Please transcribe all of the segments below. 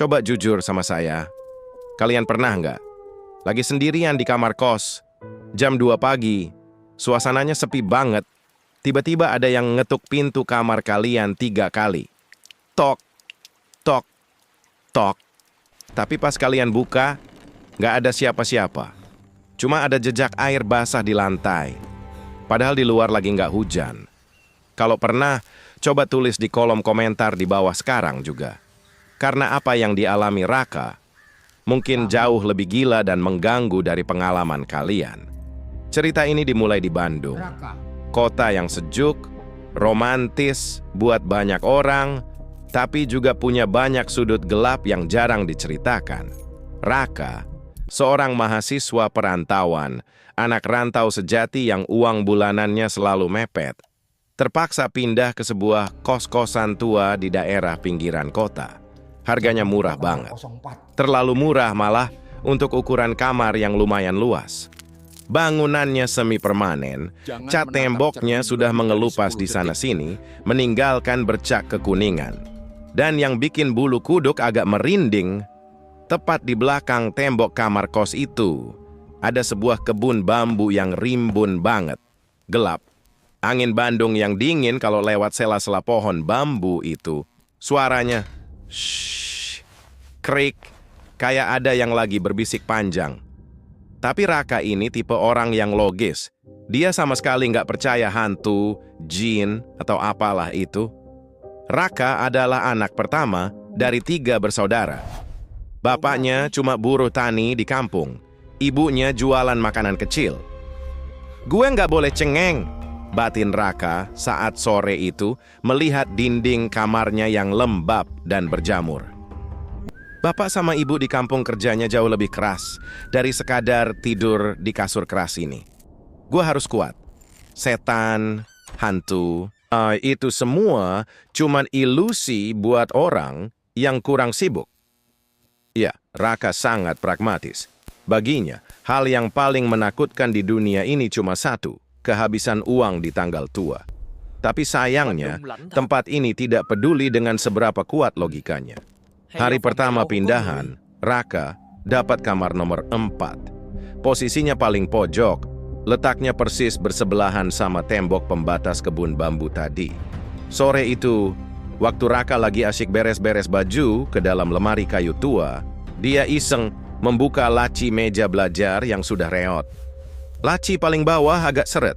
Coba jujur sama saya. Kalian pernah nggak? Lagi sendirian di kamar kos, jam 2 pagi, suasananya sepi banget. Tiba-tiba ada yang ngetuk pintu kamar kalian 3 kali. Tok, tok, tok. Tapi pas kalian buka, nggak ada siapa-siapa. Cuma ada jejak air basah di lantai. Padahal di luar lagi nggak hujan. Kalau pernah, coba tulis di kolom komentar di bawah sekarang juga. Karena apa yang dialami Raka mungkin jauh lebih gila dan mengganggu dari pengalaman kalian. Cerita ini dimulai di Bandung, kota yang sejuk, romantis buat banyak orang, tapi juga punya banyak sudut gelap yang jarang diceritakan. Raka, seorang mahasiswa perantauan, anak rantau sejati yang uang bulanannya selalu mepet, terpaksa pindah ke sebuah kos-kosan tua di daerah pinggiran kota. Harganya murah banget. Terlalu murah malah untuk ukuran kamar yang lumayan luas. Bangunannya semi permanen, cat temboknya sudah mengelupas di sana-sini, meninggalkan bercak kekuningan. Dan yang bikin bulu kuduk agak merinding, tepat di belakang tembok kamar kos itu, ada sebuah kebun bambu yang rimbun banget. Gelap. Angin Bandung yang dingin kalau lewat sela-sela pohon bambu itu, suaranya shhh, krik, kayak ada yang lagi berbisik panjang. Tapi Raka ini tipe orang yang logis. Dia sama sekali nggak percaya hantu, jin, atau apalah itu. Raka adalah anak pertama dari 3 bersaudara. Bapaknya cuma buruh tani di kampung. Ibunya jualan makanan kecil. Gue nggak boleh cengeng, batin Raka saat sore itu melihat dinding kamarnya yang lembab dan berjamur. Bapak sama ibu di kampung kerjanya jauh lebih keras dari sekadar tidur di kasur keras ini. Gue harus kuat. Setan, hantu, itu semua cuman ilusi buat orang yang kurang sibuk. Ya, Raka sangat pragmatis. Baginya, hal yang paling menakutkan di dunia ini cuma satu, kehabisan uang di tanggal tua. Tapi sayangnya, tempat ini tidak peduli dengan seberapa kuat logikanya. Hari pertama pindahan, Raka dapat kamar nomor 4. Posisinya paling pojok, letaknya persis bersebelahan sama tembok pembatas kebun bambu tadi. Sore itu, waktu Raka lagi asyik beres-beres baju ke dalam lemari kayu tua, dia iseng membuka laci meja belajar yang sudah reot. Laci paling bawah agak seret.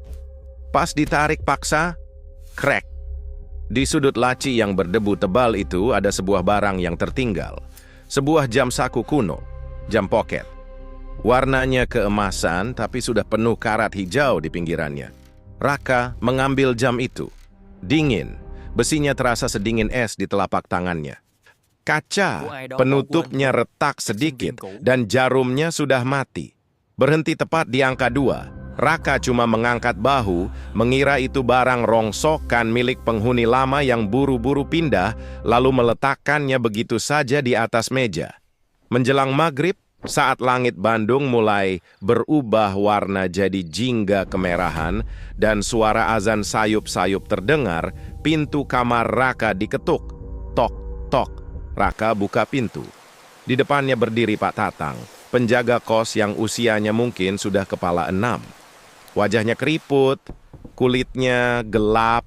Pas ditarik paksa, krek. Di sudut laci yang berdebu tebal itu ada sebuah barang yang tertinggal. Sebuah jam saku kuno, jam pocket. Warnanya keemasan tapi sudah penuh karat hijau di pinggirannya. Raka mengambil jam itu. Dingin, besinya terasa sedingin es di telapak tangannya. Kaca penutupnya retak sedikit dan jarumnya sudah mati. Berhenti tepat di angka 2. Raka cuma mengangkat bahu, mengira itu barang rongsokan milik penghuni lama yang buru-buru pindah, lalu meletakkannya begitu saja di atas meja. Menjelang maghrib, saat langit Bandung mulai berubah warna jadi jingga kemerahan dan suara azan sayup-sayup terdengar, pintu kamar Raka diketuk. Tok, tok. Raka buka pintu. Di depannya berdiri Pak Tatang, penjaga kos yang usianya mungkin sudah kepala 6. Wajahnya keriput, kulitnya gelap,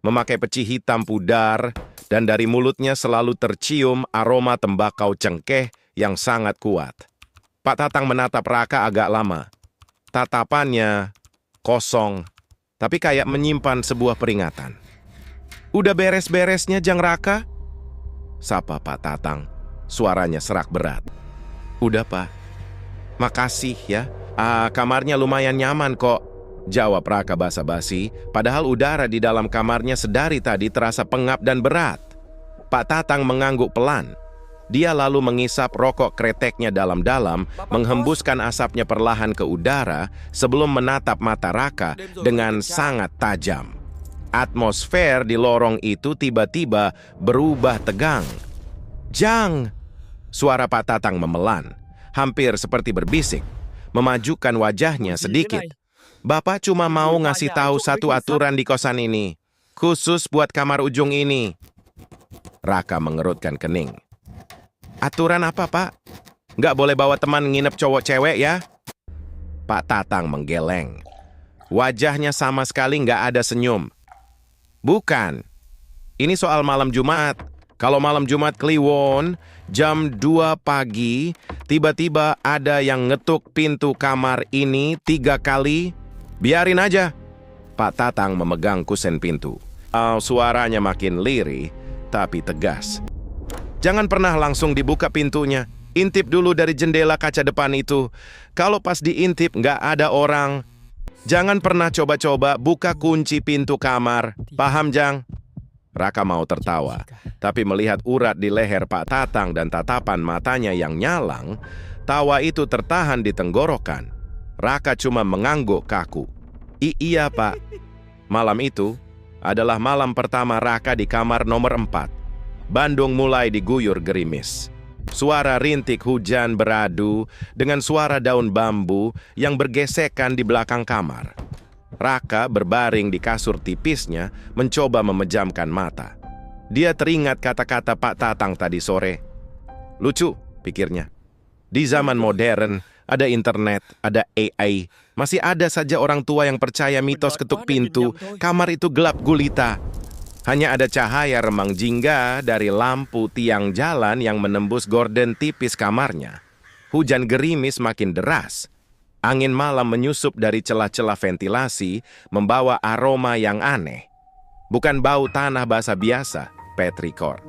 memakai peci hitam pudar, dan dari mulutnya selalu tercium aroma tembakau cengkeh yang sangat kuat. Pak Tatang menatap Raka agak lama. Tatapannya kosong, tapi kayak menyimpan sebuah peringatan. "Udah beres-beresnya, Jang Raka?" Sapa Pak Tatang, suaranya serak berat. "Udah, Pak. Makasih ya. Kamarnya lumayan nyaman kok," jawab Raka basa-basi, padahal udara di dalam kamarnya sedari tadi terasa pengap dan berat. Pak Tatang mengangguk pelan. Dia lalu mengisap rokok kreteknya dalam-dalam, menghembuskan asapnya perlahan ke udara sebelum menatap mata Raka dengan sangat tajam. Atmosfer di lorong itu tiba-tiba berubah tegang. "Jang!" Suara Pak Tatang memelan, hampir seperti berbisik, memajukan wajahnya sedikit. "Bapak cuma mau ngasih tahu satu aturan di kosan ini, khusus buat kamar ujung ini." Raka mengerutkan kening. Aturan apa, Pak? Nggak boleh bawa teman nginep cowok cewek ya? Pak Tatang menggeleng. Wajahnya sama sekali nggak ada senyum. Bukan. Ini soal malam Jumat. Kalau malam Jumat Kliwon, jam 2 pagi, tiba-tiba ada yang ngetuk pintu kamar ini 3 kali, biarin aja. Pak Tatang memegang kusen pintu. Suaranya makin lirih, tapi tegas. Jangan pernah langsung dibuka pintunya. Intip dulu dari jendela kaca depan itu. Kalau pas diintip nggak ada orang, jangan pernah coba-coba buka kunci pintu kamar. Paham, Jang? Raka mau tertawa, tapi melihat urat di leher Pak Tatang dan tatapan matanya yang nyalang, tawa itu tertahan di tenggorokan. Raka cuma mengangguk kaku. Iya, Pak. Malam itu adalah malam pertama Raka di kamar nomor 4. Bandung mulai diguyur gerimis. Suara rintik hujan beradu dengan suara daun bambu yang bergesekan di belakang kamar. Raka berbaring di kasur tipisnya, mencoba memejamkan mata. Dia teringat kata-kata Pak Tatang tadi sore. Lucu, pikirnya. Di zaman modern, ada internet, ada AI, masih ada saja orang tua yang percaya mitos ketuk pintu, kamar itu gelap gulita. Hanya ada cahaya remang jingga dari lampu tiang jalan yang menembus gorden tipis kamarnya. Hujan gerimis makin deras. Angin malam menyusup dari celah-celah ventilasi, membawa aroma yang aneh. Bukan bau tanah basah biasa, petrikor.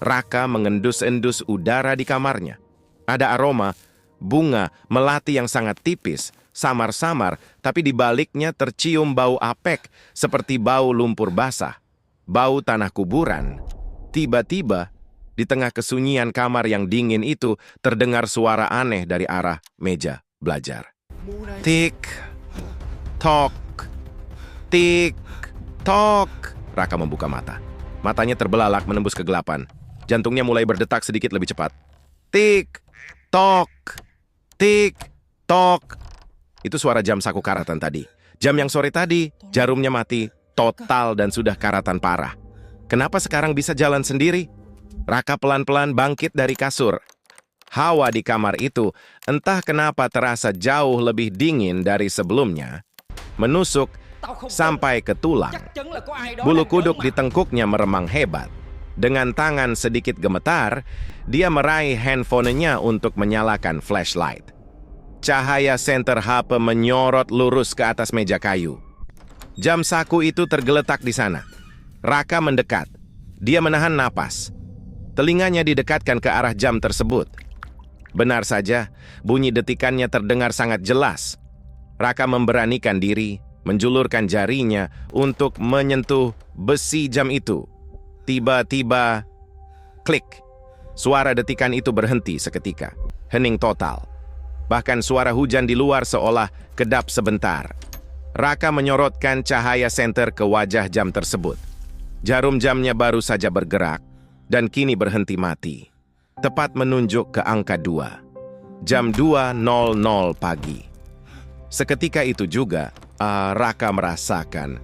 Raka mengendus-endus udara di kamarnya. Ada aroma bunga melati yang sangat tipis, samar-samar, tapi di baliknya tercium bau apek seperti bau lumpur basah. Bau tanah kuburan. Tiba-tiba, di tengah kesunyian kamar yang dingin itu, terdengar suara aneh dari arah meja belajar. Tik, tok, tik, tok. Raka membuka mata. Matanya terbelalak menembus kegelapan. Jantungnya mulai berdetak sedikit lebih cepat. Tik, tok, tik, tok. Itu suara jam saku karatan tadi. Jam yang sore tadi, jarumnya mati. Total dan sudah karatan parah. Kenapa sekarang bisa jalan sendiri? Raka pelan-pelan bangkit dari kasur. Hawa di kamar itu entah kenapa terasa jauh lebih dingin dari sebelumnya. Menusuk sampai ke tulang. Bulu kuduk di tengkuknya meremang hebat. Dengan tangan sedikit gemetar, dia meraih handphonenya untuk menyalakan flashlight. Cahaya senter HP menyorot lurus ke atas meja kayu. Jam saku itu tergeletak di sana. Raka mendekat. Dia menahan napas. Telinganya didekatkan ke arah jam tersebut. Benar saja, bunyi detikannya terdengar sangat jelas. Raka memberanikan diri, menjulurkan jarinya untuk menyentuh besi jam itu. Tiba-tiba, klik. Suara detikan itu berhenti seketika. Hening total. Bahkan suara hujan di luar seolah kedap sebentar. Raka menyorotkan cahaya senter ke wajah jam tersebut. Jarum jamnya baru saja bergerak dan kini berhenti mati. Tepat menunjuk ke angka 2. Jam 2.00 pagi. Seketika itu juga, Raka merasakan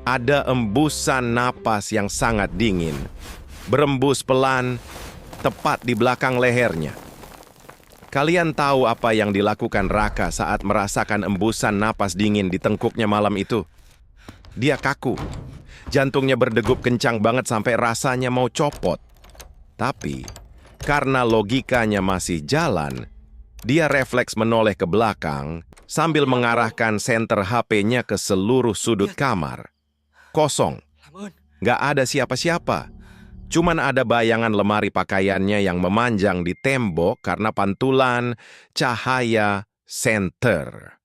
ada embusan napas yang sangat dingin. Berembus pelan, tepat di belakang lehernya. Kalian tahu apa yang dilakukan Raka saat merasakan embusan napas dingin di tengkuknya malam itu? Dia kaku. Jantungnya berdegup kencang banget sampai rasanya mau copot. Tapi, karena logikanya masih jalan, dia refleks menoleh ke belakang sambil mengarahkan senter HP-nya ke seluruh sudut kamar. Kosong. Nggak ada siapa-siapa. Cuman ada bayangan lemari pakaiannya yang memanjang di tembok karena pantulan cahaya senter.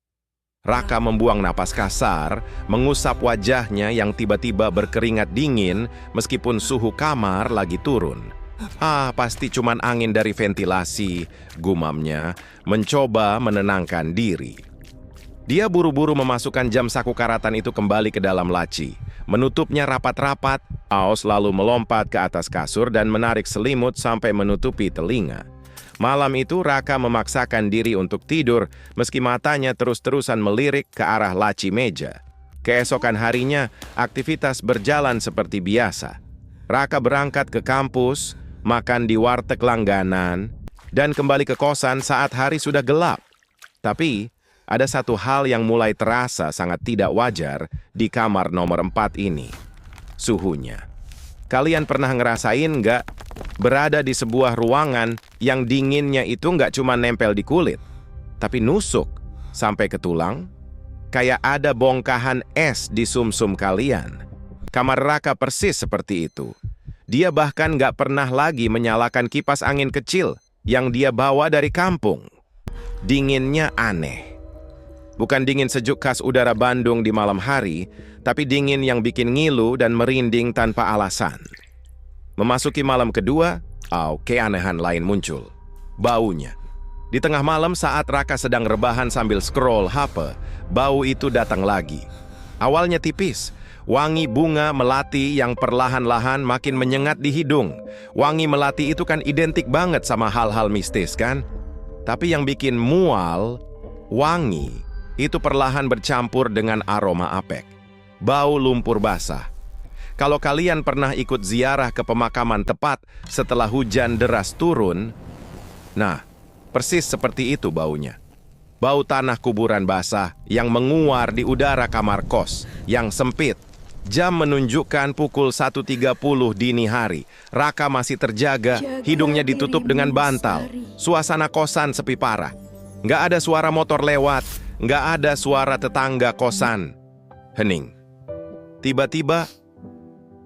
Raka membuang napas kasar, mengusap wajahnya yang tiba-tiba berkeringat dingin meskipun suhu kamar lagi turun. Pasti cuman angin dari ventilasi, gumamnya, mencoba menenangkan diri. Dia buru-buru memasukkan jam saku karatan itu kembali ke dalam laci, menutupnya rapat-rapat, Aos lalu melompat ke atas kasur dan menarik selimut sampai menutupi telinga. Malam itu Raka memaksakan diri untuk tidur, meski matanya terus-terusan melirik ke arah laci meja. Keesokan harinya, aktivitas berjalan seperti biasa. Raka berangkat ke kampus, makan di warteg langganan, dan kembali ke kosan saat hari sudah gelap. Tapi, ada satu hal yang mulai terasa sangat tidak wajar di kamar nomor 4 ini. Suhunya. Kalian pernah ngerasain nggak berada di sebuah ruangan yang dinginnya itu nggak cuma nempel di kulit, tapi nusuk sampai ke tulang? Kayak ada bongkahan es di sumsum kalian. Kamar Raka persis seperti itu. Dia bahkan nggak pernah lagi menyalakan kipas angin kecil yang dia bawa dari kampung. Dinginnya aneh. Bukan dingin sejuk khas udara Bandung di malam hari, tapi dingin yang bikin ngilu dan merinding tanpa alasan. Memasuki malam kedua, keanehan lain muncul. Baunya. Di tengah malam saat Raka sedang rebahan sambil scroll HP, bau itu datang lagi. Awalnya tipis, wangi bunga melati yang perlahan-lahan makin menyengat di hidung. Wangi melati itu kan identik banget sama hal-hal mistis kan? Tapi yang bikin mual, wangi itu perlahan bercampur dengan aroma apek. Bau lumpur basah. Kalau kalian pernah ikut ziarah ke pemakaman tepat setelah hujan deras turun, nah, persis seperti itu baunya. Bau tanah kuburan basah yang menguar di udara kamar kos yang sempit. Jam menunjukkan pukul 1.30 dini hari. Raka masih terjaga, hidungnya ditutup dengan bantal. Suasana kosan sepi parah. Nggak ada suara motor lewat, nggak ada suara tetangga kosan. Hening. Tiba-tiba,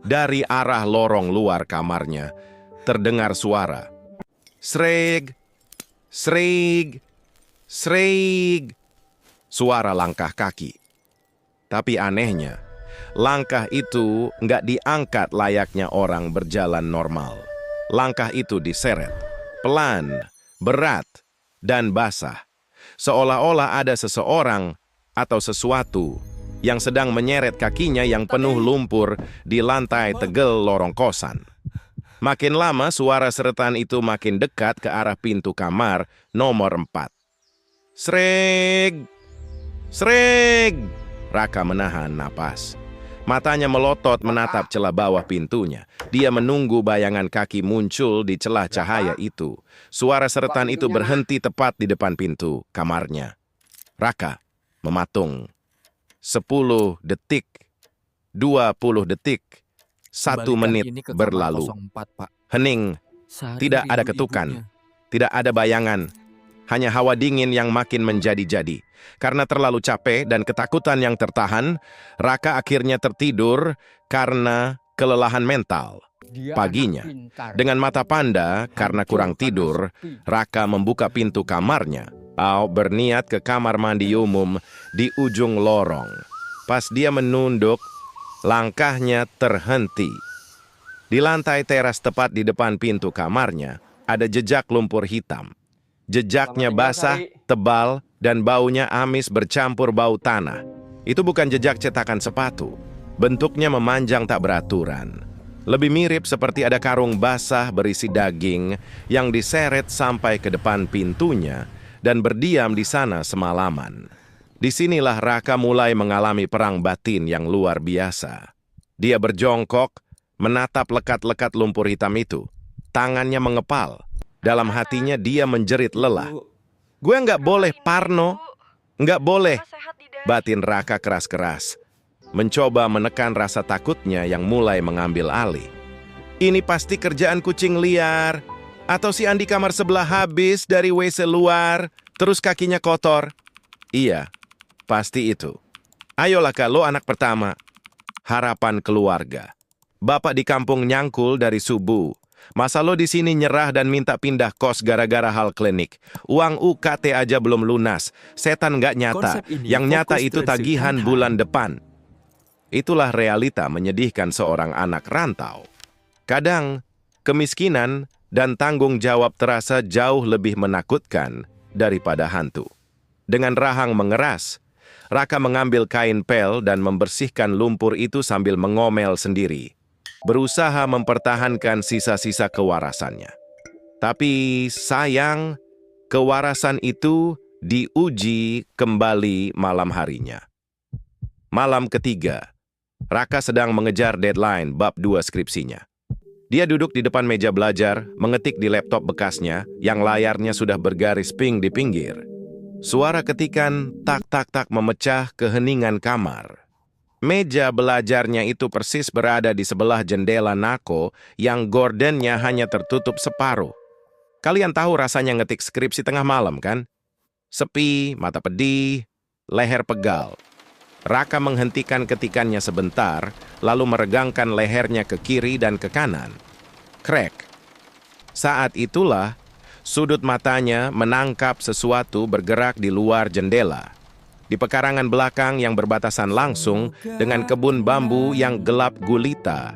dari arah lorong luar kamarnya, terdengar suara. Sreg, sreg, sreg. Suara langkah kaki. Tapi anehnya, langkah itu nggak diangkat layaknya orang berjalan normal. Langkah itu diseret, pelan, berat, dan basah. Seolah-olah ada seseorang atau sesuatu yang sedang menyeret kakinya yang penuh lumpur di lantai tegel lorong kosan. Makin lama suara seretan itu makin dekat ke arah pintu kamar nomor 4. Sreg! Sreg! Raka menahan napas. Matanya melotot menatap celah bawah pintunya. Dia menunggu bayangan kaki muncul di celah cahaya itu. Suara seretan itu berhenti tepat di depan pintu kamarnya. Raka mematung. 10 detik, 20 detik, 1 menit berlalu. Hening, tidak ada ketukan, tidak ada bayangan. Hanya hawa dingin yang makin menjadi-jadi. Karena terlalu capek dan ketakutan yang tertahan, Raka akhirnya tertidur karena kelelahan mental. Paginya, dengan mata panda karena kurang tidur, Raka membuka pintu kamarnya. Berniat ke kamar mandi umum di ujung lorong. Pas dia menunduk, langkahnya terhenti. Di lantai teras tepat di depan pintu kamarnya, ada jejak lumpur hitam. Jejaknya basah, tebal, dan baunya amis bercampur bau tanah. Itu bukan jejak cetakan sepatu. Bentuknya memanjang tak beraturan. Lebih mirip seperti ada karung basah berisi daging yang diseret sampai ke depan pintunya dan berdiam di sana semalaman. Disinilah Raka mulai mengalami perang batin yang luar biasa. Dia berjongkok, menatap lekat-lekat lumpur hitam itu. Tangannya mengepal. Dalam hatinya dia menjerit lelah. Gue nggak boleh parno, nggak boleh. Batin Raka keras-keras. Mencoba menekan rasa takutnya yang mulai mengambil alih. Ini pasti kerjaan kucing liar. Atau si Andi kamar sebelah habis dari WC luar, terus kakinya kotor. Iya, pasti itu. Ayolah kalau anak pertama. Harapan keluarga. Bapak di kampung nyangkul dari subuh. Masa lo di sini nyerah dan minta pindah kos gara-gara hal klinik. Uang UKT aja belum lunas. Setan nggak nyata. Yang nyata itu tagihan bulan depan. Itulah realita menyedihkan seorang anak rantau. Kadang, kemiskinan dan tanggung jawab terasa jauh lebih menakutkan daripada hantu. Dengan rahang mengeras, Raka mengambil kain pel dan membersihkan lumpur itu sambil mengomel sendiri. Berusaha mempertahankan sisa-sisa kewarasannya. Tapi sayang, kewarasan itu diuji kembali malam harinya. Malam ketiga, Raka sedang mengejar deadline bab 2 skripsinya. Dia duduk di depan meja belajar, mengetik di laptop bekasnya yang layarnya sudah bergaris pink di pinggir. Suara ketikan tak-tak-tak memecah keheningan kamar. Meja belajarnya itu persis berada di sebelah jendela Nako yang gordennya hanya tertutup separuh. Kalian tahu rasanya ngetik skripsi tengah malam, kan? Sepi, mata pedih, leher pegal. Raka menghentikan ketikannya sebentar, lalu meregangkan lehernya ke kiri dan ke kanan. Krek. Saat itulah, sudut matanya menangkap sesuatu bergerak di luar jendela. Di pekarangan belakang yang berbatasan langsung dengan kebun bambu yang gelap gulita.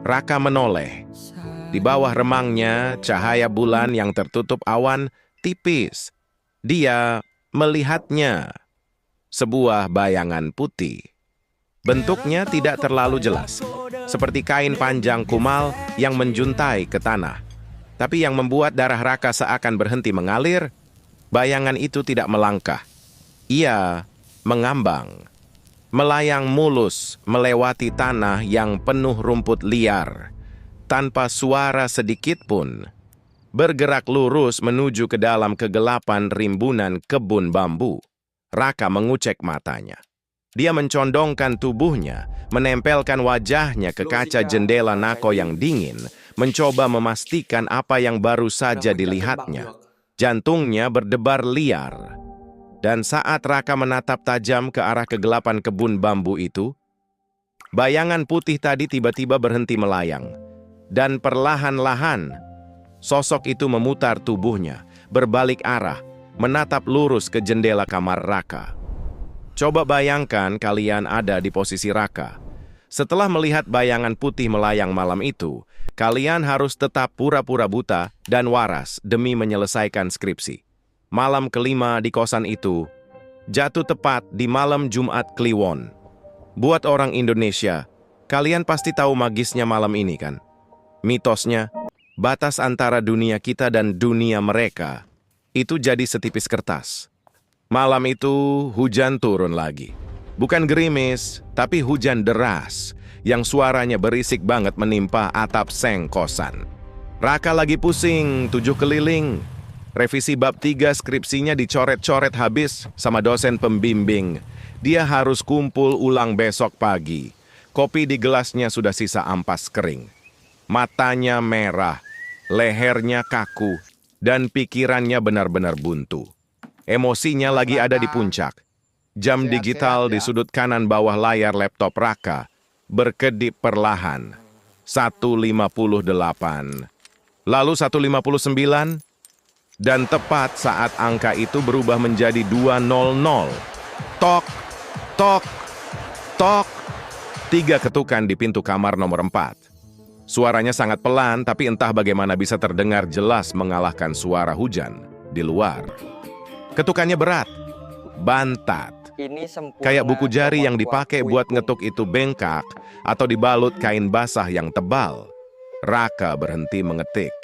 Raka menoleh. Di bawah remangnya, cahaya bulan yang tertutup awan tipis. Dia melihatnya. Sebuah bayangan putih. Bentuknya tidak terlalu jelas, seperti kain panjang kumal yang menjuntai ke tanah. Tapi yang membuat darah Raka seakan berhenti mengalir, bayangan itu tidak melangkah. Ia mengambang, melayang mulus melewati tanah yang penuh rumput liar, tanpa suara sedikit pun. Bergerak lurus menuju ke dalam kegelapan rimbunan kebun bambu. Raka mengucek matanya. Dia mencondongkan tubuhnya, menempelkan wajahnya ke kaca jendela Nako yang dingin, mencoba memastikan apa yang baru saja dilihatnya. Jantungnya berdebar liar. Dan saat Raka menatap tajam ke arah kegelapan kebun bambu itu, bayangan putih tadi tiba-tiba berhenti melayang. Dan perlahan-lahan, sosok itu memutar tubuhnya, berbalik arah, menatap lurus ke jendela kamar Raka. Coba bayangkan kalian ada di posisi Raka. Setelah melihat bayangan putih melayang malam itu, kalian harus tetap pura-pura buta dan waras demi menyelesaikan skripsi. Malam kelima di kosan itu, jatuh tepat di malam Jumat Kliwon. Buat orang Indonesia, kalian pasti tahu magisnya malam ini, kan? Mitosnya, batas antara dunia kita dan dunia mereka itu jadi setipis kertas. Malam itu hujan turun lagi. Bukan gerimis, tapi hujan deras yang suaranya berisik banget menimpa atap seng kosan. Raka lagi pusing 7 keliling. Revisi bab 3 skripsinya dicoret-coret habis sama dosen pembimbing. Dia harus kumpul ulang besok pagi. Kopi di gelasnya sudah sisa ampas kering. Matanya merah, lehernya kaku, dan pikirannya benar-benar buntu. Emosinya lagi ada di puncak. Jam digital di sudut kanan bawah layar laptop Raka berkedip perlahan. 1.58. Lalu 1.59. Dan tepat saat angka itu berubah menjadi 200. Tok, tok, tok. 3 ketukan di pintu kamar nomor 4. Suaranya sangat pelan, tapi entah bagaimana bisa terdengar jelas mengalahkan suara hujan di luar. Ketukannya berat, bantat. Kayak buku jari yang dipakai buat ngetuk itu bengkak atau dibalut kain basah yang tebal. Raka berhenti mengetik.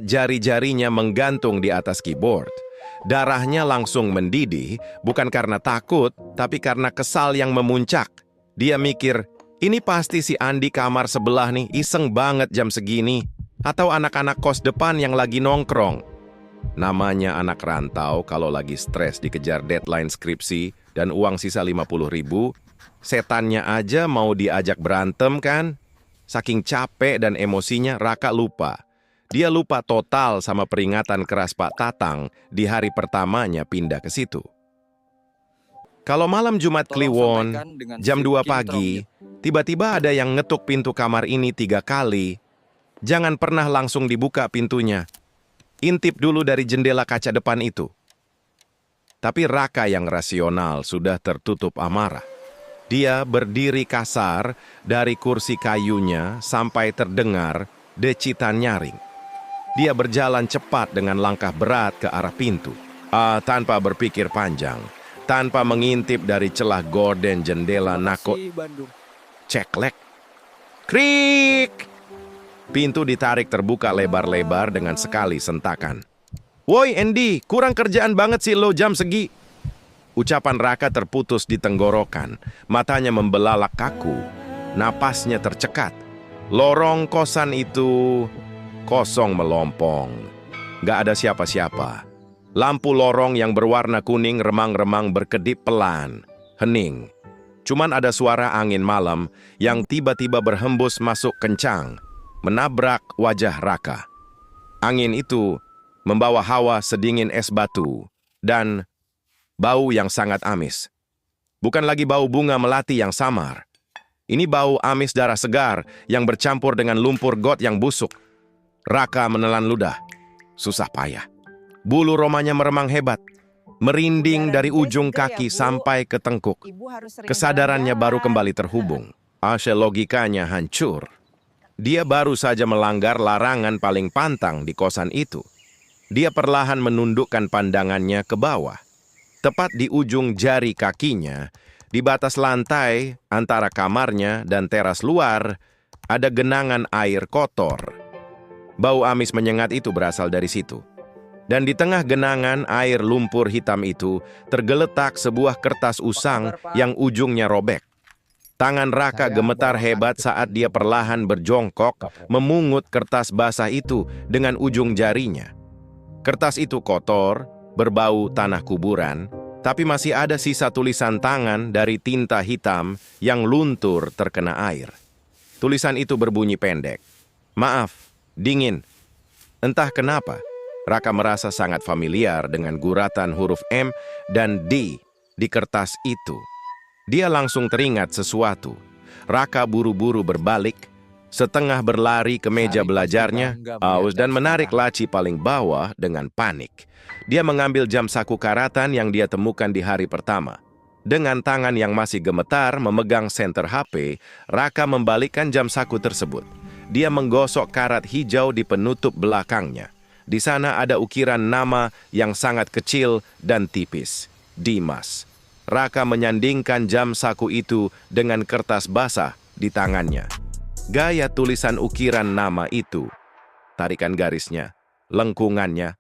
Jari-jarinya menggantung di atas keyboard. Darahnya langsung mendidih, bukan karena takut, tapi karena kesal yang memuncak. Dia mikir, ini pasti si Andi kamar sebelah nih, iseng banget jam segini. Atau anak-anak kos depan yang lagi nongkrong. Namanya anak rantau kalau lagi stres dikejar deadline skripsi dan uang sisa 50.000, setannya aja mau diajak berantem, kan? Saking capek dan emosinya, Raka lupa. Dia lupa total sama peringatan keras Pak Tatang di hari pertamanya pindah ke situ. Kalau malam Jumat Kliwon, jam 2 pagi, tiba-tiba ada yang ngetuk pintu kamar ini 3 kali. Jangan pernah langsung dibuka pintunya. Intip dulu dari jendela kaca depan itu. Tapi Raka yang rasional sudah tertutup amarah. Dia berdiri kasar dari kursi kayunya sampai terdengar decitan nyaring. Dia berjalan cepat dengan langkah berat ke arah pintu. Tanpa berpikir panjang, tanpa mengintip dari celah gorden jendela Nako. Ceklek. Krik! Pintu ditarik terbuka lebar-lebar dengan sekali sentakan. Woi Andy, kurang kerjaan banget sih lo jam segi. Ucapan Raka terputus di tenggorokan. Matanya membelalak kaku. Napasnya tercekat. Lorong kosan itu kosong melompong. Gak ada siapa-siapa. Lampu lorong yang berwarna kuning remang-remang berkedip pelan, hening. Cuman ada suara angin malam yang tiba-tiba berhembus masuk kencang, menabrak wajah Raka. Angin itu membawa hawa sedingin es batu dan bau yang sangat amis. Bukan lagi bau bunga melati yang samar. Ini bau amis darah segar yang bercampur dengan lumpur got yang busuk. Raka menelan ludah. Susah payah. Bulu romanya meremang hebat. Merinding dari ujung kaki sampai ke tengkuk. Kesadarannya baru kembali terhubung. Logikanya hancur. Dia baru saja melanggar larangan paling pantang di kosan itu. Dia perlahan menundukkan pandangannya ke bawah. Tepat di ujung jari kakinya, di batas lantai antara kamarnya dan teras luar, ada genangan air kotor. Bau amis menyengat itu berasal dari situ. Dan di tengah genangan air lumpur hitam itu, tergeletak sebuah kertas usang yang ujungnya robek. Tangan Raka gemetar hebat saat dia perlahan berjongkok, memungut kertas basah itu dengan ujung jarinya. Kertas itu kotor, berbau tanah kuburan, tapi masih ada sisa tulisan tangan dari tinta hitam yang luntur terkena air. Tulisan itu berbunyi pendek. Maaf, dingin. Entah kenapa, Raka merasa sangat familiar dengan guratan huruf M dan D di kertas itu. Dia langsung teringat sesuatu. Raka buru-buru berbalik, setengah berlari ke meja belajarnya, dan menarik laci paling bawah dengan panik. Dia mengambil jam saku karatan yang dia temukan di hari pertama. Dengan tangan yang masih gemetar memegang senter HP, Raka membalikkan jam saku tersebut. Dia menggosok karat hijau di penutup belakangnya. Di sana ada ukiran nama yang sangat kecil dan tipis, Dimas. Raka menyandingkan jam saku itu dengan kertas basah di tangannya. Gaya tulisan ukiran nama itu, tarikan garisnya, lengkungannya,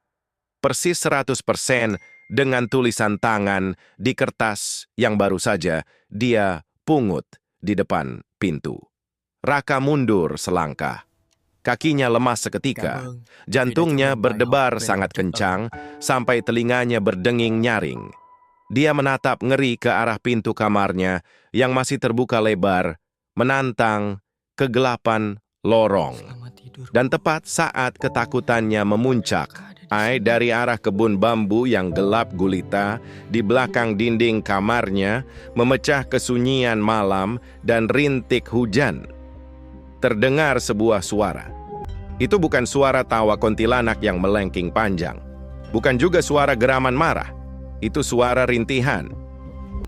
persis 100% dengan tulisan tangan di kertas yang baru saja dia pungut di depan pintu. Raka mundur selangkah. Kakinya lemas seketika. Jantungnya berdebar sangat kencang sampai telinganya berdenging nyaring. Dia menatap ngeri ke arah pintu kamarnya yang masih terbuka lebar, menantang kegelapan lorong. Dan tepat saat ketakutannya memuncak, dari arah kebun bambu yang gelap gulita di belakang dinding kamarnya memecah kesunyian malam dan rintik hujan. Terdengar sebuah suara. Itu bukan suara tawa kuntilanak yang melengking panjang. Bukan juga suara geraman marah. Itu suara rintihan.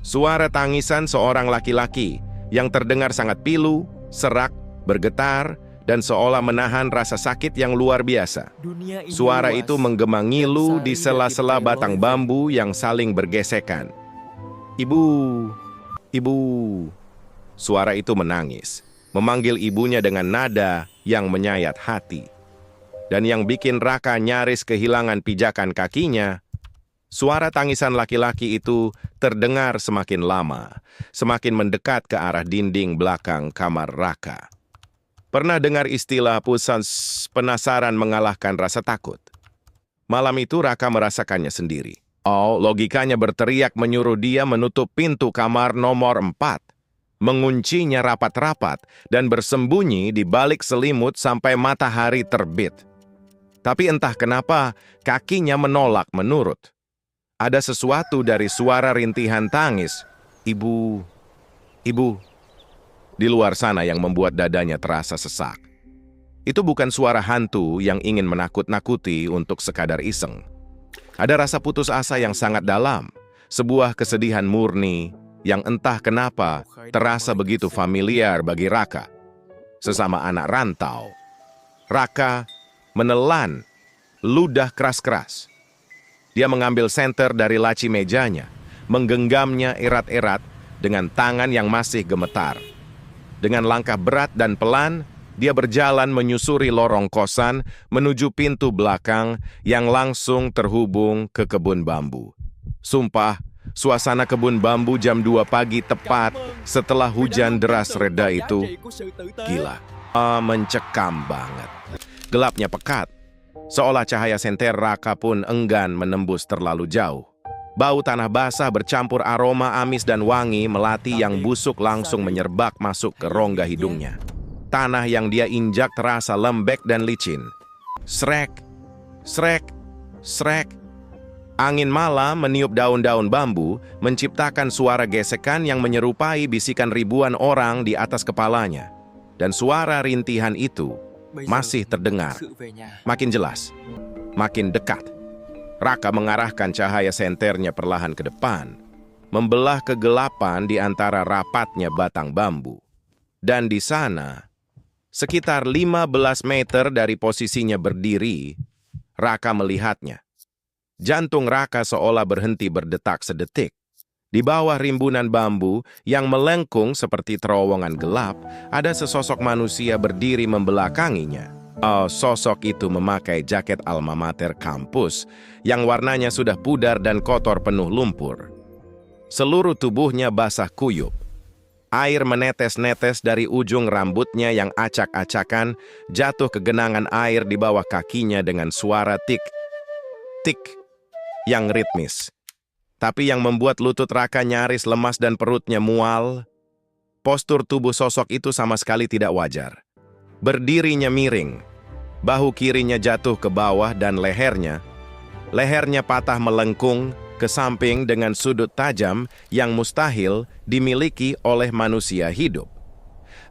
Suara tangisan seorang laki-laki yang terdengar sangat pilu, serak, bergetar, dan seolah menahan rasa sakit yang luar biasa. Suara itu menggema ngilu di sela-sela batang bambu yang saling bergesekan. Ibu, ibu. Suara itu menangis, memanggil ibunya dengan nada yang menyayat hati. Dan yang bikin Raka nyaris kehilangan pijakan kakinya, suara tangisan laki-laki itu terdengar semakin lama, semakin mendekat ke arah dinding belakang kamar Raka. Pernah dengar istilah penasaran mengalahkan rasa takut? Malam itu Raka merasakannya sendiri. Logikanya berteriak menyuruh dia menutup pintu kamar nomor 4, menguncinya rapat-rapat, dan bersembunyi di balik selimut sampai matahari terbit. Tapi entah kenapa, kakinya menolak menurut. Ada sesuatu dari suara rintihan tangis, ibu, ibu, di luar sana yang membuat dadanya terasa sesak. Itu bukan suara hantu yang ingin menakut-nakuti untuk sekadar iseng. Ada rasa putus asa yang sangat dalam, sebuah kesedihan murni yang entah kenapa terasa begitu familiar bagi Raka. Sesama anak rantau, Raka menelan ludah keras-keras. Dia mengambil senter dari laci mejanya, menggenggamnya erat-erat dengan tangan yang masih gemetar. Dengan langkah berat dan pelan, dia berjalan menyusuri lorong kosan menuju pintu belakang yang langsung terhubung ke kebun bambu. Sumpah, suasana kebun bambu jam 2 pagi tepat setelah hujan deras reda itu, gila. Mencekam banget. Gelapnya pekat. Seolah cahaya senter Raka pun enggan menembus terlalu jauh. Bau tanah basah bercampur aroma amis dan wangi melati yang busuk langsung menyerbak masuk ke rongga hidungnya. Tanah yang dia injak terasa lembek dan licin. Srek, srek, srek. Angin malam meniup daun-daun bambu, menciptakan suara gesekan yang menyerupai bisikan ribuan orang di atas kepalanya. Dan suara rintihan itu masih terdengar. Makin jelas, makin dekat. Raka mengarahkan cahaya senternya perlahan ke depan, membelah kegelapan di antara rapatnya batang bambu. Dan di sana, sekitar 15 meter dari posisinya berdiri, Raka melihatnya. Jantung Raka seolah berhenti berdetak sedetik. Di bawah rimbunan bambu yang melengkung seperti terowongan gelap, ada sesosok manusia berdiri membelakanginya. Sosok itu memakai jaket alma mater kampus yang warnanya sudah pudar dan kotor penuh lumpur. Seluruh tubuhnya basah kuyup. Air menetes-netes dari ujung rambutnya yang acak-acakan jatuh ke genangan air di bawah kakinya dengan suara tik-tik yang ritmis. Tapi yang membuat lutut Raka nyaris lemas dan perutnya mual, postur tubuh sosok itu sama sekali tidak wajar. Berdirinya miring, bahu kirinya jatuh ke bawah dan lehernya patah melengkung ke samping dengan sudut tajam yang mustahil dimiliki oleh manusia hidup.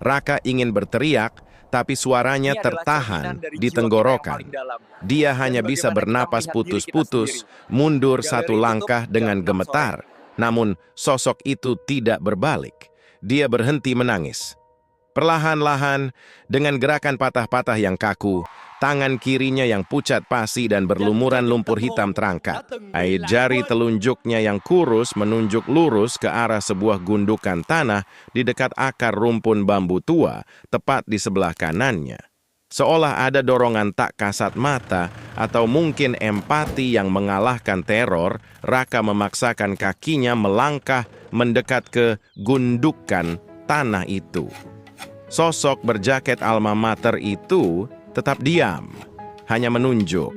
Raka ingin berteriak, tapi suaranya tertahan di tenggorokan. Dia hanya bisa bernapas putus-putus, mundur satu langkah dengan gemetar. Namun sosok itu tidak berbalik. Dia berhenti menangis. Perlahan-lahan, dengan gerakan patah-patah yang kaku, tangan kirinya yang pucat pasi dan berlumuran lumpur hitam terangkat. Jari telunjuknya yang kurus menunjuk lurus ke arah sebuah gundukan tanah di dekat akar rumpun bambu tua, tepat di sebelah kanannya. Seolah ada dorongan tak kasat mata atau mungkin empati yang mengalahkan teror, Raka memaksakan kakinya melangkah mendekat ke gundukan tanah itu. Sosok berjaket alma mater itu tetap diam, hanya menunjuk.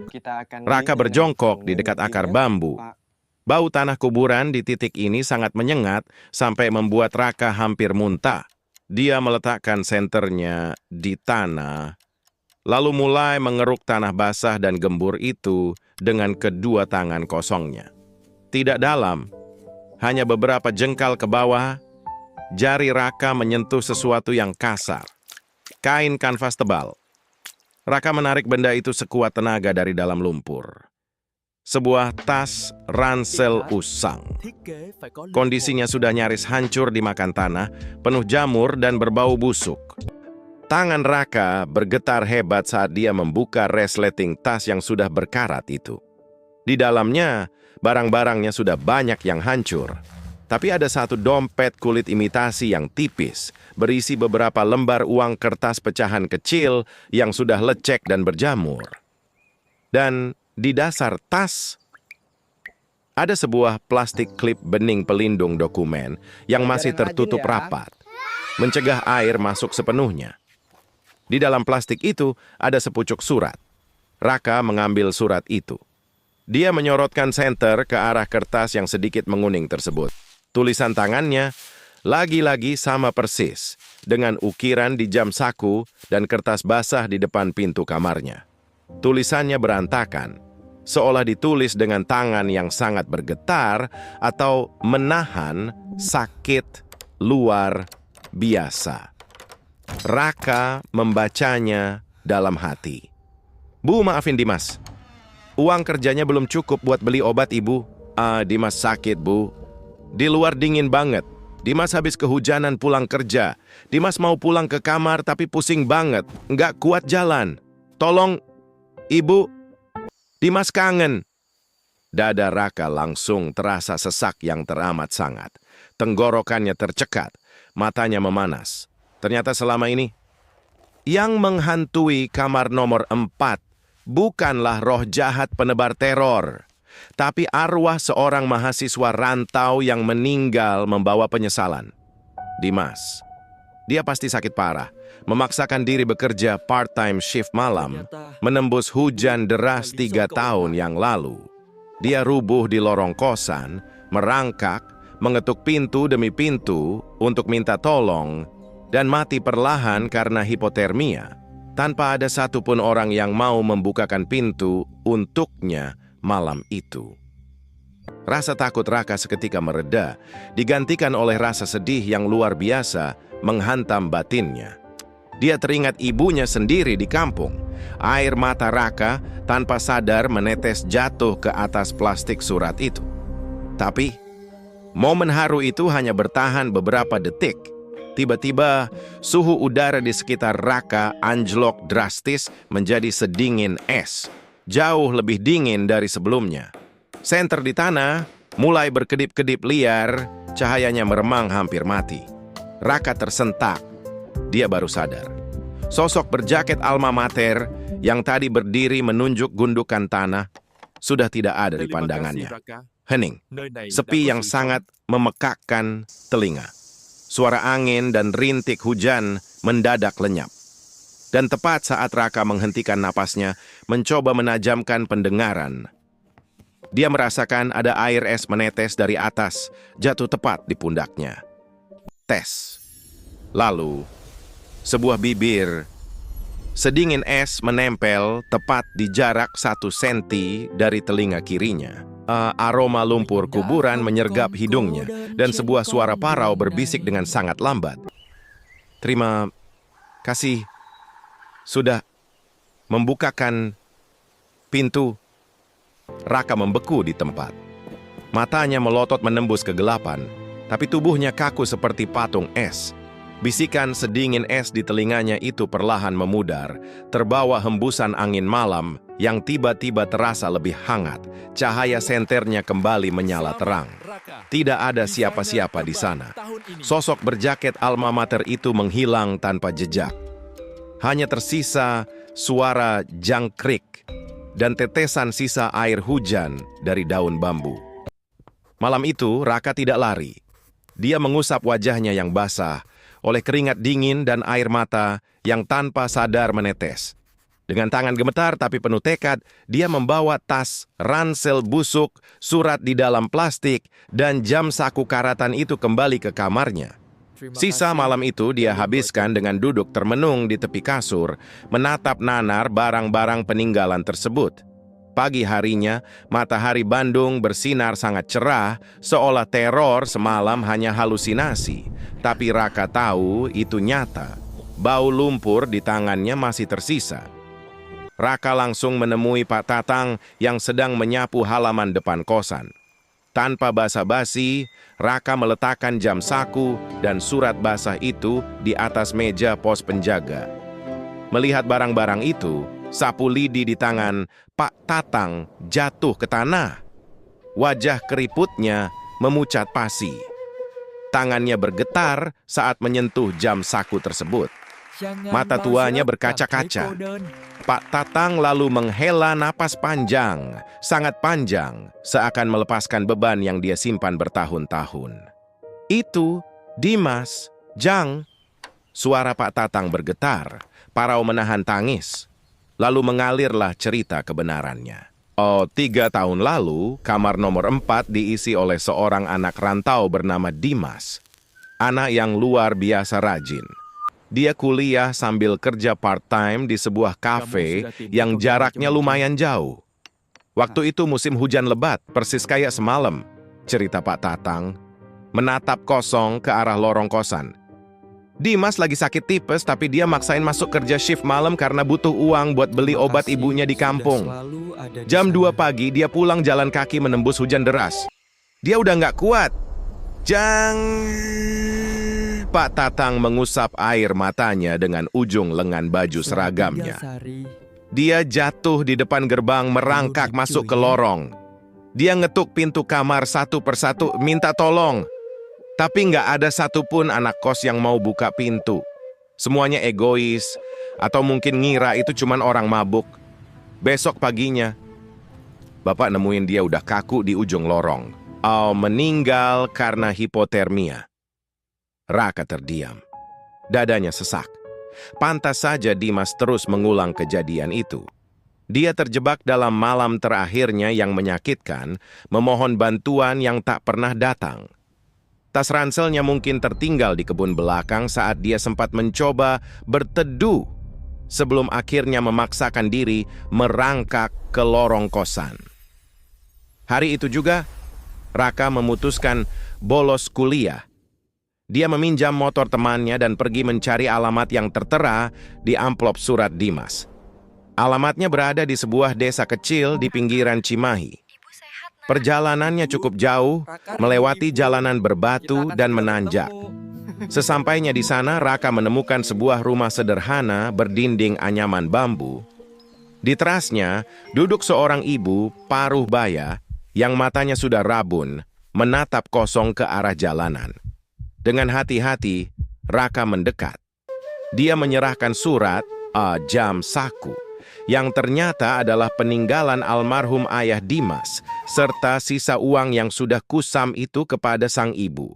Raka berjongkok di dekat akar bambu. Bau tanah kuburan di titik ini sangat menyengat sampai membuat Raka hampir muntah. Dia meletakkan senternya di tanah, lalu mulai mengeruk tanah basah dan gembur itu dengan kedua tangan kosongnya. Tidak dalam, hanya beberapa jengkal ke bawah, jari Raka menyentuh sesuatu yang kasar. Kain kanvas tebal. Raka menarik benda itu sekuat tenaga dari dalam lumpur. Sebuah tas ransel usang. Kondisinya sudah nyaris hancur dimakan tanah, penuh jamur dan berbau busuk. Tangan Raka bergetar hebat saat dia membuka resleting tas yang sudah berkarat itu. Di dalamnya, barang-barangnya sudah banyak yang hancur. Tapi ada satu dompet kulit imitasi yang tipis, berisi beberapa lembar uang kertas pecahan kecil yang sudah lecek dan berjamur. Dan di dasar tas, ada sebuah plastik klip bening pelindung dokumen yang masih tertutup rapat, mencegah air masuk sepenuhnya. Di dalam plastik itu ada sepucuk surat. Raka mengambil surat itu. Dia menyorotkan senter ke arah kertas yang sedikit menguning tersebut. Tulisan tangannya lagi-lagi sama persis dengan ukiran di jam saku dan kertas basah di depan pintu kamarnya. Tulisannya berantakan, seolah ditulis dengan tangan yang sangat bergetar atau menahan sakit luar biasa. Raka membacanya dalam hati. "Bu, maafin Dimas. Uang kerjanya belum cukup buat beli obat ibu." Dimas sakit, Bu. Di luar dingin banget. Dimas habis kehujanan pulang kerja. Dimas mau pulang ke kamar tapi pusing banget. Nggak kuat jalan. Tolong, Ibu. Dimas kangen. Dada Raka langsung terasa sesak yang teramat sangat. Tenggorokannya tercekat. Matanya memanas. Ternyata selama ini, yang menghantui kamar nomor 4 bukanlah roh jahat penebar teror, tapi arwah seorang mahasiswa rantau yang meninggal membawa penyesalan. Dimas. Dia pasti sakit parah, memaksakan diri bekerja part-time shift malam, menembus hujan deras 3 tahun yang lalu. Dia rubuh di lorong kosan, merangkak, mengetuk pintu demi pintu untuk minta tolong, dan mati perlahan karena hipotermia, tanpa ada satupun orang yang mau membukakan pintu untuknya malam itu. Rasa takut Raka seketika mereda, digantikan oleh rasa sedih yang luar biasa menghantam batinnya. Dia teringat ibunya sendiri di kampung. Air mata Raka tanpa sadar menetes jatuh ke atas plastik surat itu. Tapi, momen haru itu hanya bertahan beberapa detik. Tiba-tiba, suhu udara di sekitar Raka anjlok drastis menjadi sedingin es. Jauh lebih dingin dari sebelumnya. Senter di tanah mulai berkedip-kedip liar, cahayanya meremang hampir mati. Raka tersentak. Dia baru sadar. Sosok berjaket alma mater yang tadi berdiri menunjuk gundukan tanah sudah tidak ada di pandangannya. Hening, sepi yang sangat memekakkan telinga. Suara angin dan rintik hujan mendadak lenyap. Dan tepat saat Raka menghentikan napasnya, mencoba menajamkan pendengaran, dia merasakan ada air es menetes dari atas, jatuh tepat di pundaknya. Tes. Lalu, sebuah bibir sedingin es menempel tepat di jarak 1 senti dari telinga kirinya. Aroma lumpur kuburan menyergap hidungnya, dan sebuah suara parau berbisik dengan sangat lambat. Terima kasih sudah membukakan pintu. Raka membeku di tempat. Matanya melotot menembus kegelapan, tapi tubuhnya kaku seperti patung es. Bisikan sedingin es di telinganya itu perlahan memudar, terbawa hembusan angin malam yang tiba-tiba terasa lebih hangat. Cahaya senternya kembali menyala terang. Tidak ada siapa-siapa di sana. Sosok berjaket alma mater itu menghilang tanpa jejak. Hanya tersisa suara jangkrik dan tetesan sisa air hujan dari daun bambu. Malam itu, Raka tidak lari. Dia mengusap wajahnya yang basah oleh keringat dingin dan air mata yang tanpa sadar menetes. Dengan tangan gemetar tapi penuh tekad, dia membawa tas, ransel busuk, surat di dalam plastik, dan jam saku karatan itu kembali ke kamarnya. Sisa malam itu dia habiskan dengan duduk termenung di tepi kasur, menatap nanar barang-barang peninggalan tersebut. Pagi harinya, matahari Bandung bersinar sangat cerah, seolah teror semalam hanya halusinasi. Tapi Raka tahu itu nyata. Bau lumpur di tangannya masih tersisa. Raka langsung menemui Pak Tatang yang sedang menyapu halaman depan kosan. Tanpa basa-basi, Raka meletakkan jam saku dan surat basah itu di atas meja pos penjaga. Melihat barang-barang itu, sapu lidi di tangan Pak Tatang jatuh ke tanah. Wajah keriputnya memucat pasi. Tangannya bergetar saat menyentuh jam saku tersebut. Mata tuanya berkaca-kaca. Pak Tatang lalu menghela napas panjang, sangat panjang, seakan melepaskan beban yang dia simpan bertahun-tahun. Itu, Dimas, Jang. Suara Pak Tatang bergetar, parau menahan tangis. Lalu mengalirlah cerita kebenarannya. 3 tahun lalu, kamar nomor 4 diisi oleh seorang anak rantau bernama Dimas. Anak yang luar biasa rajin. Dia kuliah sambil kerja part-time di sebuah kafe yang jaraknya lumayan jauh. Waktu itu musim hujan lebat, persis kayak semalam, cerita Pak Tatang, menatap kosong ke arah lorong kosan. Dimas lagi sakit tipes, tapi dia maksain masuk kerja shift malam karena butuh uang buat beli obat ibunya di kampung. Jam 2 pagi, dia pulang jalan kaki menembus hujan deras. Dia udah nggak kuat. Pak Tatang mengusap air matanya dengan ujung lengan baju seragamnya. Dia jatuh di depan gerbang merangkak masuk ke lorong. Dia ngetuk pintu kamar satu persatu minta tolong. Tapi nggak ada satupun anak kos yang mau buka pintu. Semuanya egois, atau mungkin ngira itu cuman orang mabuk. Besok paginya, Bapak nemuin dia udah kaku di ujung lorong. Meninggal karena hipotermia. Raka terdiam. Dadanya sesak. Pantas saja Dimas terus mengulang kejadian itu. Dia terjebak dalam malam terakhirnya yang menyakitkan, memohon bantuan yang tak pernah datang. Tas ranselnya mungkin tertinggal di kebun belakang saat dia sempat mencoba berteduh sebelum akhirnya memaksakan diri merangkak ke lorong kosan. Hari itu juga, Raka memutuskan bolos kuliah. Dia meminjam motor temannya dan pergi mencari alamat yang tertera di amplop surat Dimas. Alamatnya berada di sebuah desa kecil di pinggiran Cimahi. Perjalanannya cukup jauh, melewati jalanan berbatu dan menanjak. Sesampainya di sana, Raka menemukan sebuah rumah sederhana berdinding anyaman bambu. Di terasnya, duduk seorang ibu paruh baya yang matanya sudah rabun, menatap kosong ke arah jalanan. Dengan hati-hati, Raka mendekat. Dia menyerahkan surat, jam saku, yang ternyata adalah peninggalan almarhum ayah Dimas, serta sisa uang yang sudah kusam itu kepada sang ibu.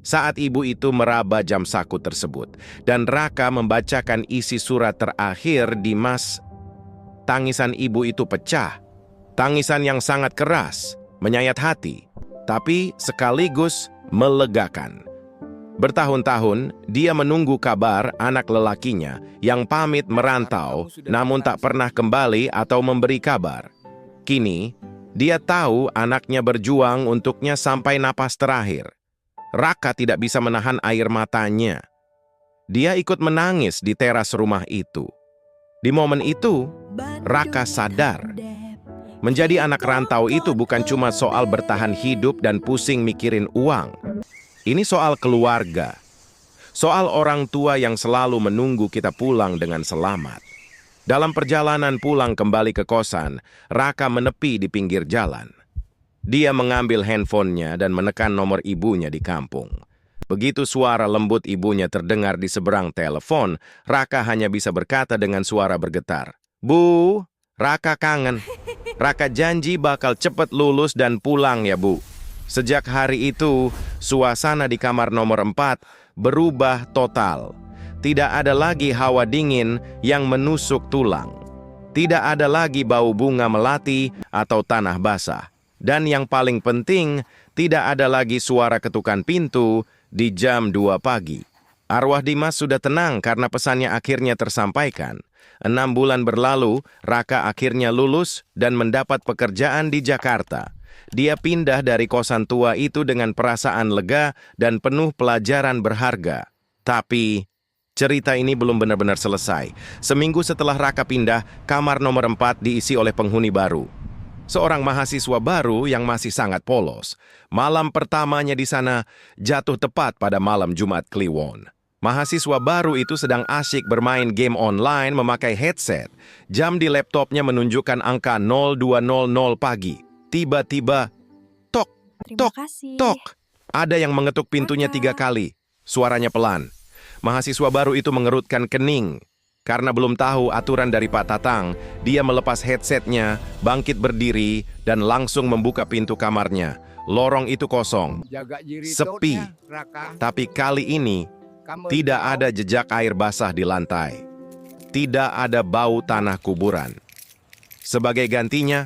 Saat ibu itu meraba jam saku tersebut, dan Raka membacakan isi surat terakhir Dimas, tangisan ibu itu pecah. Tangisan yang sangat keras, menyayat hati, tapi sekaligus melegakan. Bertahun-tahun, dia menunggu kabar anak lelakinya yang pamit merantau, namun tak pernah kembali atau memberi kabar. Kini, dia tahu anaknya berjuang untuknya sampai napas terakhir. Raka tidak bisa menahan air matanya. Dia ikut menangis di teras rumah itu. Di momen itu, Raka sadar. Menjadi anak rantau itu bukan cuma soal bertahan hidup dan pusing mikirin uang. Ini soal keluarga, soal orang tua yang selalu menunggu kita pulang dengan selamat. Dalam perjalanan pulang kembali ke kosan, Raka menepi di pinggir jalan. Dia mengambil handphonenya dan menekan nomor ibunya di kampung. Begitu suara lembut ibunya terdengar di seberang telepon, Raka hanya bisa berkata dengan suara bergetar, "Bu, Raka kangen. Raka janji bakal cepat lulus dan pulang ya, Bu." Sejak hari itu, suasana di kamar nomor 4 berubah total. Tidak ada lagi hawa dingin yang menusuk tulang. Tidak ada lagi bau bunga melati atau tanah basah. Dan yang paling penting, tidak ada lagi suara ketukan pintu di jam 2 pagi. Arwah Dimas sudah tenang karena pesannya akhirnya tersampaikan. 6 bulan berlalu, Raka akhirnya lulus dan mendapat pekerjaan di Jakarta. Dia pindah dari kosan tua itu dengan perasaan lega dan penuh pelajaran berharga. Tapi, cerita ini belum benar-benar selesai. Seminggu setelah Raka pindah, kamar nomor 4 diisi oleh penghuni baru. Seorang mahasiswa baru yang masih sangat polos. Malam pertamanya di sana jatuh tepat pada malam Jumat Kliwon. Mahasiswa baru itu sedang asyik bermain game online memakai headset. Jam di laptopnya menunjukkan angka 0200 pagi. Tiba-tiba, tok, tok, tok. Ada yang mengetuk pintunya 3 kali. Suaranya pelan. Mahasiswa baru itu mengerutkan kening. Karena belum tahu aturan dari Pak Tatang, dia melepas headsetnya, bangkit berdiri, dan langsung membuka pintu kamarnya. Lorong itu kosong, sepi. Tapi kali ini, tidak ada jejak air basah di lantai. Tidak ada bau tanah kuburan. Sebagai gantinya,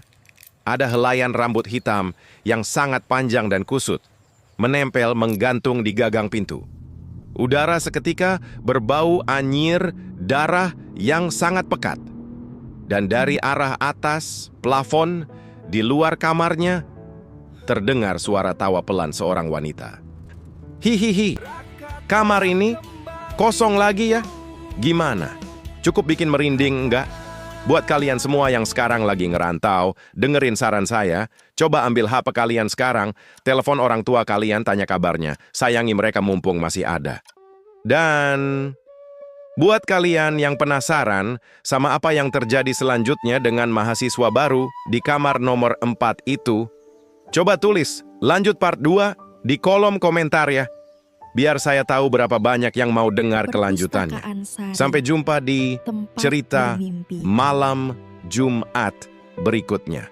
ada helaian rambut hitam yang sangat panjang dan kusut, menempel menggantung di gagang pintu. Udara seketika berbau anyir darah yang sangat pekat. Dan dari arah atas, plafon, di luar kamarnya, terdengar suara tawa pelan seorang wanita. "Hihihi, kamar ini kosong lagi ya? Gimana? Cukup bikin merinding enggak? Buat kalian semua yang sekarang lagi ngerantau, dengerin saran saya, coba ambil HP kalian sekarang, telepon orang tua kalian tanya kabarnya, sayangi mereka mumpung masih ada. Dan buat kalian yang penasaran sama apa yang terjadi selanjutnya dengan mahasiswa baru di kamar nomor 4 itu, coba tulis lanjut part 2 di kolom komentar ya. Biar saya tahu berapa banyak yang mau dengar kelanjutannya. Sampai jumpa di cerita malam Jumat berikutnya.